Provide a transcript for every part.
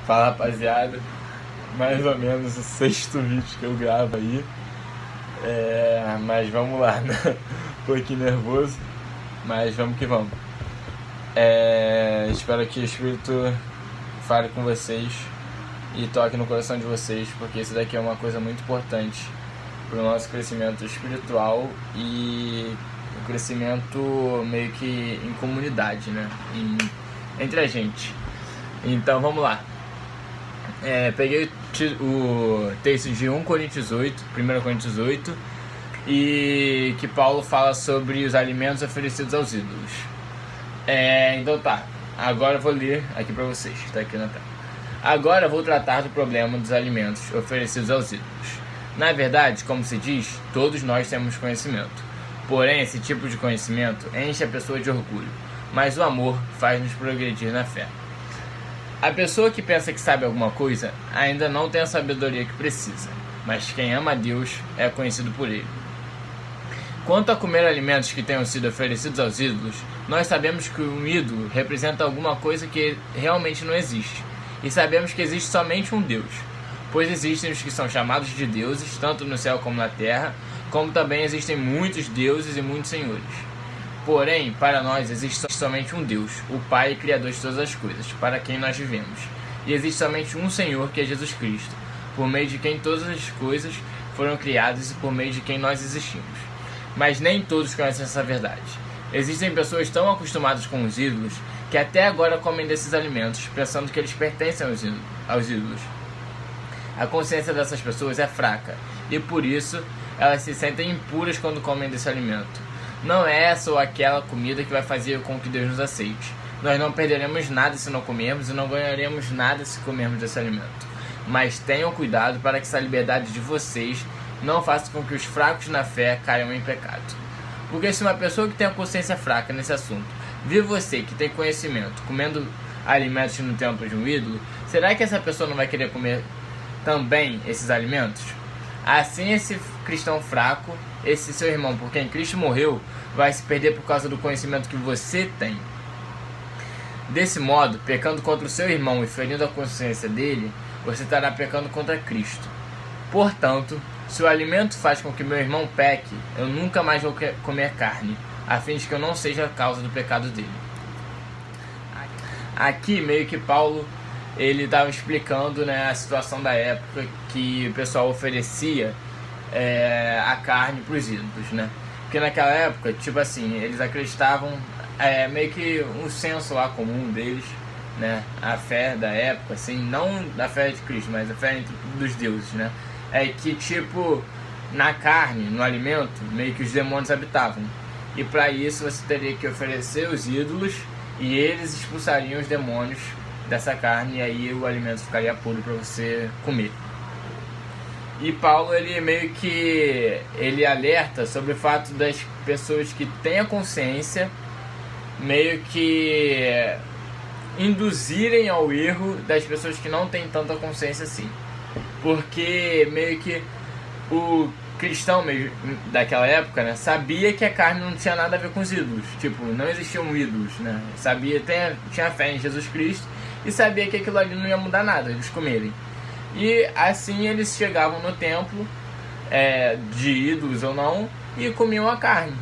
Fala, rapaziada, mais ou menos o sexto vídeo que eu gravo aí. Mas vamos lá, né? Um pouquinho nervoso, mas vamos que vamos. Espero que o Espírito fale com vocês e toque no coração de vocês, porque isso daqui é uma coisa muito importante para o nosso crescimento espiritual e o crescimento meio que em comunidade, né? Entre a gente. Então vamos lá. Peguei o texto de 1 Coríntios 8, 1 Coríntios 8, e que Paulo fala sobre os alimentos oferecidos aos ídolos. Então tá, agora eu vou ler aqui pra vocês, tá aqui na tela. Agora vou tratar do problema dos alimentos oferecidos aos ídolos. Na verdade, como se diz, todos nós temos conhecimento. Porém, esse tipo de conhecimento enche a pessoa de orgulho, mas o amor faz-nos progredir na fé. A pessoa que pensa que sabe alguma coisa ainda não tem a sabedoria que precisa, mas quem ama a Deus é conhecido por Ele. Quanto a comer alimentos que tenham sido oferecidos aos ídolos, nós sabemos que um ídolo representa alguma coisa que realmente não existe, e sabemos que existe somente um Deus, pois existem os que são chamados de deuses, tanto no céu como na terra, como também existem muitos deuses e muitos senhores. Porém, para nós existe somente um Deus, o Pai e Criador de todas as coisas, para quem nós vivemos. E existe somente um Senhor, que é Jesus Cristo, por meio de quem todas as coisas foram criadas e por meio de quem nós existimos. Mas nem todos conhecem essa verdade. Existem pessoas tão acostumadas com os ídolos que até agora comem desses alimentos, pensando que eles pertencem aos ídolos. A consciência dessas pessoas é fraca, e por isso elas se sentem impuras quando comem desse alimento. Não é essa ou aquela comida que vai fazer com que Deus nos aceite. Nós não perderemos nada se não comermos e não ganharemos nada se comermos desse alimento. Mas tenham cuidado para que essa liberdade de vocês não faça com que os fracos na fé caiam em pecado. Porque se uma pessoa que tem a consciência fraca nesse assunto vê você que tem conhecimento comendo alimentos no templo de um ídolo, será que essa pessoa não vai querer comer também esses alimentos? Assim, esse cristão fraco, esse seu irmão por quem Cristo morreu, vai se perder por causa do conhecimento que você tem. Desse modo, pecando contra o seu irmão e ferindo a consciência dele, você estará pecando contra Cristo. Portanto, se o alimento faz com que meu irmão peque, eu nunca mais vou comer carne, a fim de que eu não seja a causa do pecado dele. Aqui, meio que Paulo ele estava explicando, né, a situação da época que o pessoal oferecia a carne para os ídolos, né? Porque naquela época, tipo assim, eles acreditavam, meio que um senso lá comum deles, né? A fé da época, assim, não da fé de Cristo, mas a fé dos deuses, né? É que, tipo, na carne, no alimento, meio que os demônios habitavam. E para isso você teria que oferecer os ídolos e eles expulsariam os demônios dessa carne, e aí o alimento ficaria puro para você comer. E Paulo, ele meio que ele alerta sobre o fato das pessoas que têm a consciência meio que induzirem ao erro das pessoas que não têm tanta consciência assim. Porque meio que o cristão meio daquela época, né, sabia que a carne não tinha nada a ver com os ídolos. Tipo, não existiam ídolos, né? Sabia, tinha fé em Jesus Cristo e sabia que aquilo ali não ia mudar nada, eles comerem. E assim eles chegavam no templo, de ídolos ou não, e comiam a carne.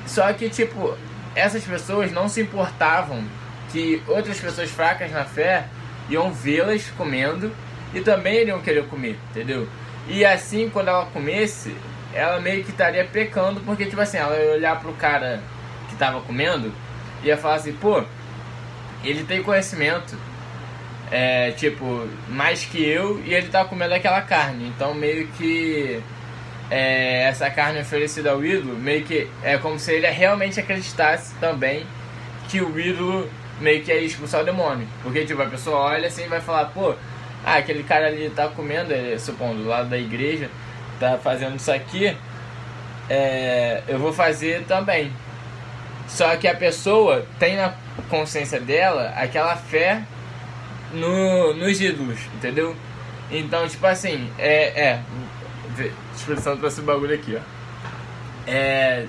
Só que, tipo, essas pessoas não se importavam que outras pessoas fracas na fé iam vê-las comendo e também iriam querer comer, entendeu? E assim, quando ela comesse, ela meio que estaria pecando, porque, tipo assim, ela ia olhar pro cara que tava comendo e ia falar assim, pô, ele tem conhecimento, tipo, mais que eu, e ele tá comendo aquela carne. Então meio que essa carne oferecida ao ídolo, meio que é como se ele realmente acreditasse também que o ídolo meio que ia expulsar o demônio. Porque, tipo, a pessoa olha assim e vai falar, pô, aquele cara ali tá comendo, supondo, do lado da igreja, tá fazendo isso aqui, eu vou fazer também. Só que a pessoa tem na consciência dela aquela fé nos ídolos, entendeu? Então, tipo assim, expressão pra esse bagulho aqui, ó.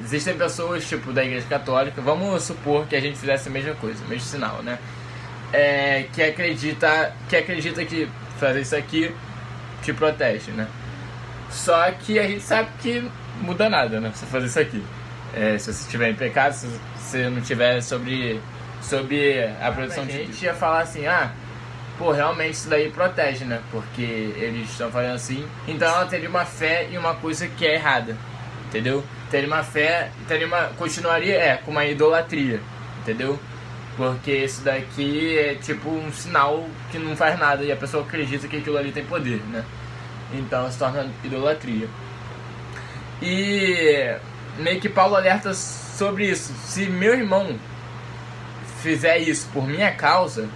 Existem pessoas, tipo, da igreja católica, vamos supor que a gente fizesse a mesma coisa, o mesmo sinal, né? que acredita que fazer isso aqui te protege, né? Só que a gente sabe que muda nada, né? Você fazer isso aqui. Se você estiver em pecado, se você não tiver sobre a proteção de Deus. A gente ia falar assim, realmente isso daí protege, né? Porque eles estão fazendo assim. Então ela teria uma fé em uma coisa que é errada, entendeu? Teria uma fé, continuaria com uma idolatria, entendeu? Porque isso daqui é tipo um sinal que não faz nada e a pessoa acredita que aquilo ali tem poder, né? Então se torna idolatria. E meio que Paulo alerta sobre isso. Se meu irmão fizer isso por minha causa,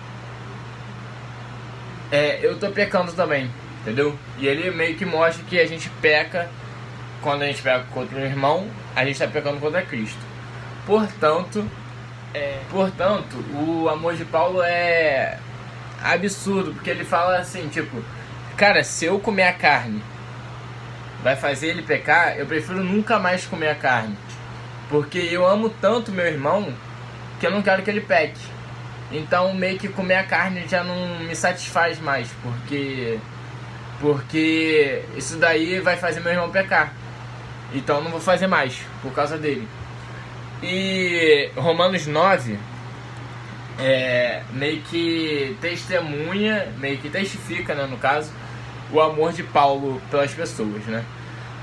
eu tô pecando também, entendeu? E ele meio que mostra que a gente peca. Quando a gente peca contra o irmão, a gente está pecando contra Cristo. Portanto, o amor de Paulo é absurdo, porque ele fala assim, tipo, cara, se eu comer a carne vai fazer ele pecar, eu prefiro nunca mais comer a carne, porque eu amo tanto meu irmão que eu não quero que ele peque. Então meio que comer a carne já não me satisfaz mais, porque isso daí vai fazer meu irmão pecar. Então não vou fazer mais por causa dele. E Romanos 9 meio que testemunha, meio que testifica, né, no caso, o amor de Paulo pelas pessoas, né?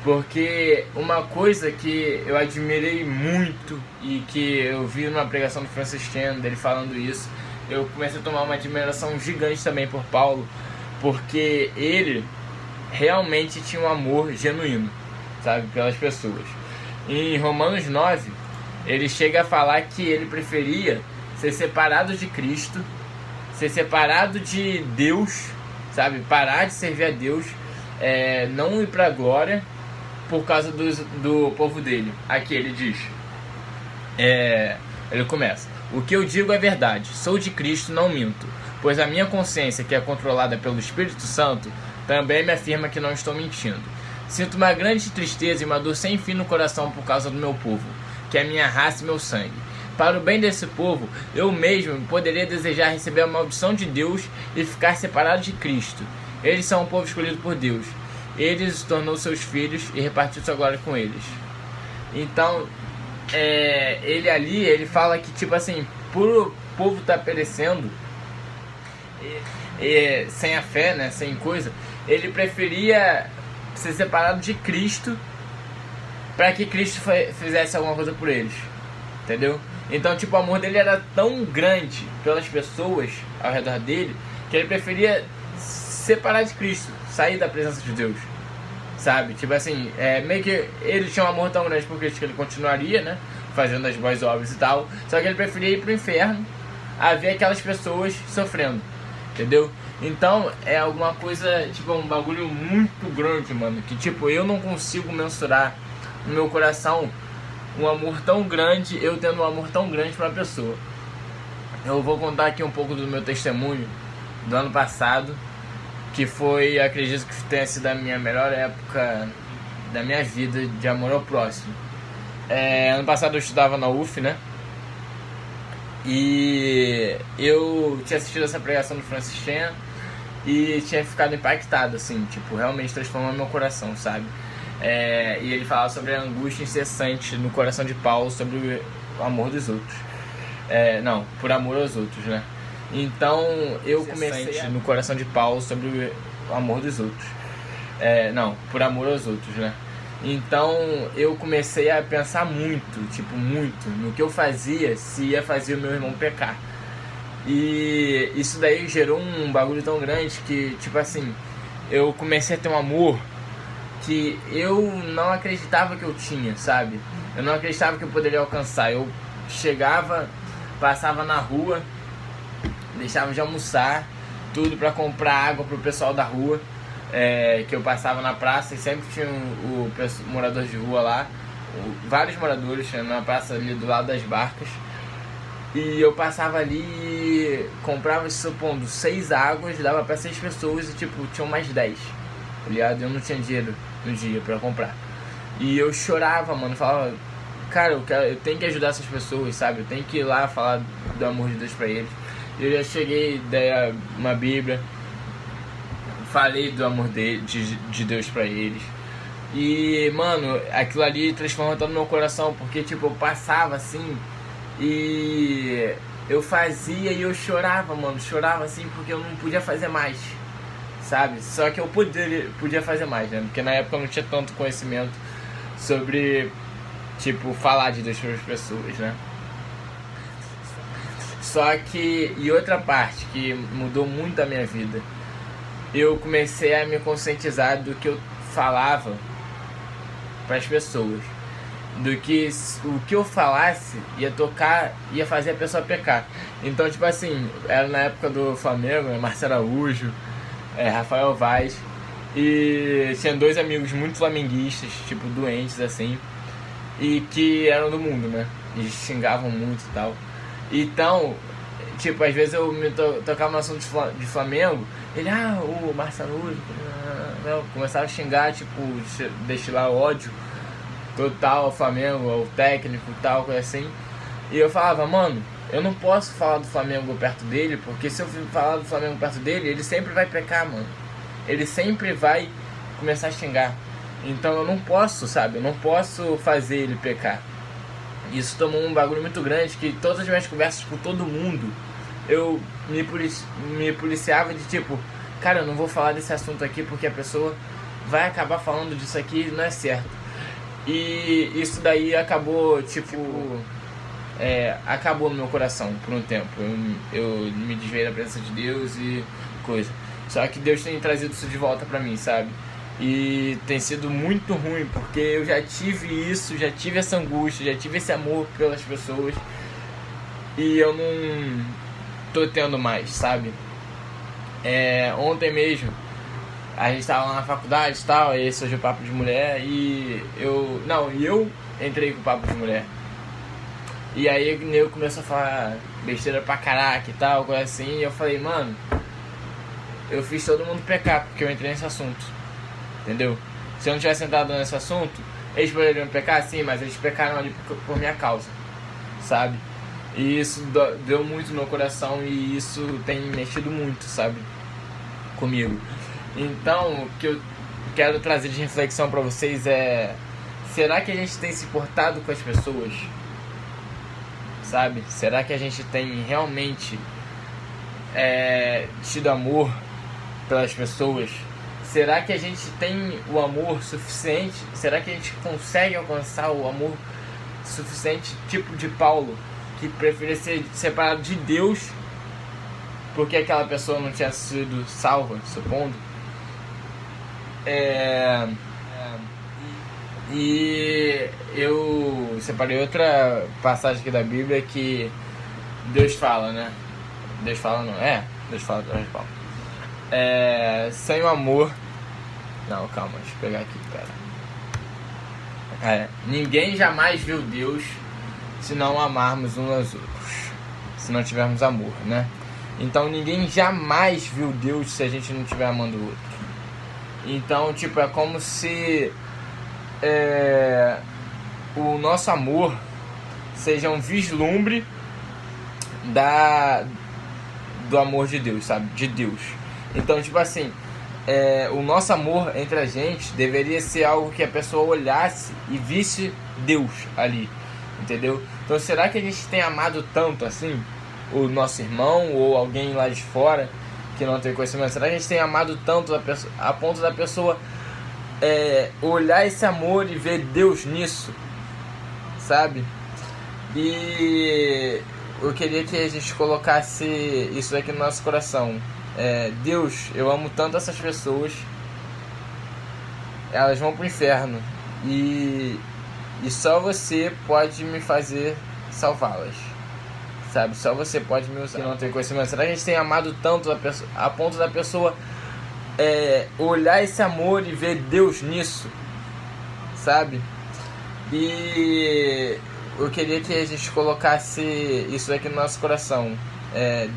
Porque uma coisa que eu admirei muito e que eu vi numa pregação do Francis Chan, dele falando isso, eu comecei a tomar uma admiração gigante também por Paulo, porque ele realmente tinha um amor genuíno, sabe, pelas pessoas. Em Romanos 9, ele chega a falar que ele preferia ser separado de Cristo, ser separado de Deus, sabe, parar de servir a Deus, não ir para a glória por causa do povo dele. Aqui ele diz, ele começa: o que eu digo é verdade, sou de Cristo, não minto, pois a minha consciência, que é controlada pelo Espírito Santo, também me afirma que não estou mentindo. Sinto uma grande tristeza e uma dor sem fim no coração por causa do meu povo, que é minha raça e meu sangue. Para o bem desse povo, eu mesmo poderia desejar receber a maldição de Deus e ficar separado de Cristo. Eles são um povo escolhido por Deus. Ele os tornou seus filhos e repartiu sua glória com eles. Então, ele fala que, tipo assim, por o povo estar perecendo, sem a fé, né, sem coisa, ele preferia ser separado de Cristo para que Cristo fizesse alguma coisa por eles, entendeu? Então, tipo, o amor dele era tão grande pelas pessoas ao redor dele que ele preferia separar de Cristo, sair da presença de Deus, sabe? Tipo assim, meio que ele tinha um amor tão grande por Cristo que ele continuaria, né, fazendo as boas obras e tal, só que ele preferia ir pro inferno a ver aquelas pessoas sofrendo, entendeu? Então é alguma coisa, tipo, um bagulho muito grande, mano, que tipo, eu não consigo mensurar no meu coração um amor tão grande, eu tendo um amor tão grande pra uma pessoa. Eu vou contar aqui um pouco do meu testemunho do ano passado, que foi, acredito que tenha sido a minha melhor época da minha vida de amor ao próximo. Ano passado eu estudava na UF, né? E eu tinha assistido essa pregação do Francis Chan e tinha ficado impactado, assim, tipo, realmente transformou meu coração, sabe? E ele falava sobre a angústia incessante no coração de Paulo sobre o amor dos outros. Não, por amor aos outros, né? Então eu comecei no coração de Paulo sobre o amor dos outros. Não, por amor aos outros, né? Então eu comecei a pensar muito, tipo, muito no que eu fazia se ia fazer o meu irmão pecar. E isso daí gerou um bagulho tão grande que, tipo assim, eu comecei a ter um amor que eu não acreditava que eu tinha, sabe? Eu não acreditava que eu poderia alcançar. Eu chegava, passava na rua, deixava de almoçar, tudo pra comprar água pro pessoal da rua, que eu passava na praça e sempre tinha o morador de rua lá, vários moradores na praça ali do lado das barcas. E eu passava ali e comprava, supondo, 6 águas, dava pra 6 pessoas e tipo, tinham mais 10, tá ligado? Eu não tinha dinheiro no dia pra comprar. E eu chorava, mano, falava, cara, eu tenho que ajudar essas pessoas, sabe? Eu tenho que ir lá falar do amor de Deus pra eles. Eu já cheguei, dei uma Bíblia, falei do amor de Deus pra eles. E, mano, aquilo ali transformou todo no meu coração, porque, tipo, eu passava assim e eu fazia e eu chorava, mano. Chorava assim porque eu não podia fazer mais, sabe? Só que eu podia fazer mais, né? Porque na época eu não tinha tanto conhecimento sobre, tipo, falar de Deus para as pessoas, né? Só que, e outra parte que mudou muito a minha vida, eu comecei a me conscientizar do que eu falava para as pessoas, do que o que eu falasse ia fazer a pessoa pecar. Então, tipo assim, era na época do Flamengo, né? Marcelo Araújo, Rafael Vaz, e tinha dois amigos muito flamenguistas, tipo, doentes assim, e que eram do mundo, né? E xingavam muito e tal. Então, tipo, às vezes eu me tocava no assunto de Flamengo, ele, o Marcelo Araújo, começava a xingar, tipo, destilar ódio total ao Flamengo, ao técnico e tal, coisa assim. E eu falava, mano, eu não posso falar do Flamengo perto dele, porque se eu falar do Flamengo perto dele, ele sempre vai pecar, mano. Ele sempre vai começar a xingar. Então eu não posso, sabe? Eu não posso fazer ele pecar. Isso tomou um bagulho muito grande, que todas as minhas conversas com todo mundo, eu me policiava de tipo, cara, eu não vou falar desse assunto aqui porque a pessoa vai acabar falando disso aqui e não é certo. E isso daí acabou, acabou no meu coração por um tempo. Eu me desviei da presença de Deus e coisa. Só que Deus tem trazido isso de volta pra mim, sabe? E tem sido muito ruim, porque eu já tive isso, já tive essa angústia, já tive esse amor pelas pessoas, e eu não tô tendo mais, sabe? Ontem mesmo a gente tava lá na faculdade e tal, aí surgiu o papo de mulher e eu entrei com o papo de mulher. E aí o nego começou a falar besteira pra caraca e tal, coisa assim, e eu falei, mano, eu fiz todo mundo pecar porque eu entrei nesse assunto, entendeu? Se eu não tivesse entrado nesse assunto, eles poderiam pecar, sim, mas eles pecaram ali por minha causa, sabe? E isso deu muito no meu coração e isso tem mexido muito, sabe? Comigo. Então, o que eu quero trazer de reflexão pra vocês é: será que a gente tem se portado com as pessoas? Sabe? Será que a gente tem realmente tido amor pelas pessoas? Será que a gente tem o amor suficiente? Será que a gente consegue alcançar o amor suficiente, tipo de Paulo, que preferia ser separado de Deus porque aquela pessoa não tinha sido salva, supondo? E eu separei outra passagem aqui da Bíblia que Deus fala, né? Deus fala não, Deus fala através de Paulo. Sem o amor. Não, calma, deixa eu pegar aqui, pera. Ninguém jamais viu Deus se não amarmos uns aos outros, se não tivermos amor, né? Então ninguém jamais viu Deus se a gente não estiver amando o outro. Então, tipo, é como se o nosso amor seja um vislumbre do amor de Deus, sabe? De Deus. Então, tipo assim, o nosso amor entre a gente deveria ser algo que a pessoa olhasse e visse Deus ali, entendeu? Então, será que a gente tem amado tanto assim o nosso irmão ou alguém lá de fora que não tem conhecimento? Será que a gente tem amado tanto a ponto da pessoa olhar esse amor e ver Deus nisso, sabe? E eu queria que a gente colocasse isso daqui no nosso coração. Deus, eu amo tanto essas pessoas, elas vão pro inferno e só você pode me fazer salvá-las, sabe? Só você pode me usar. Que não tem conhecimento. Será que a gente tem amado tanto a ponto da pessoa olhar esse amor e ver Deus nisso, sabe? E eu queria que a gente colocasse isso aqui no nosso coração.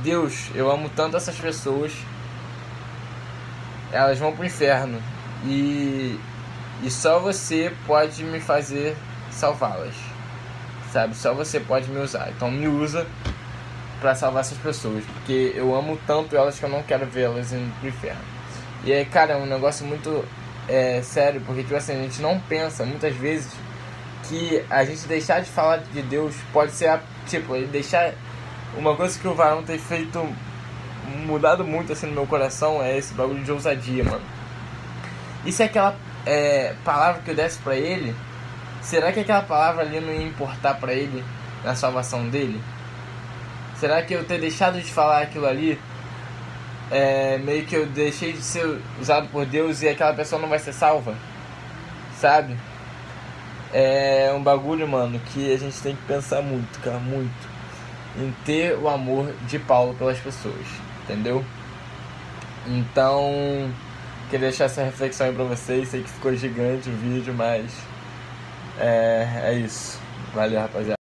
Deus, eu amo tanto essas pessoas, elas vão pro inferno e só você pode me fazer salvá-las, sabe? Só você pode me usar. Então me usa pra salvar essas pessoas, porque eu amo tanto elas que eu não quero vê-las indo pro inferno. E aí, cara, é um negócio muito sério, porque tipo assim, a gente não pensa muitas vezes que a gente deixar de falar de Deus pode ser, tipo, ele deixar... Uma coisa que o Varão tem feito, mudado muito assim no meu coração, é esse bagulho de ousadia, mano. E se aquela palavra que eu desse pra ele, será que aquela palavra ali não ia importar pra ele na salvação dele? Será que eu ter deixado de falar aquilo ali, meio que eu deixei de ser usado por Deus e aquela pessoa não vai ser salva? Sabe? É um bagulho, mano, que a gente tem que pensar muito, cara, muito, em ter o amor de Paulo pelas pessoas, entendeu? Então, queria deixar essa reflexão aí pra vocês. Sei que ficou gigante o vídeo, mas é isso. Valeu, rapaziada.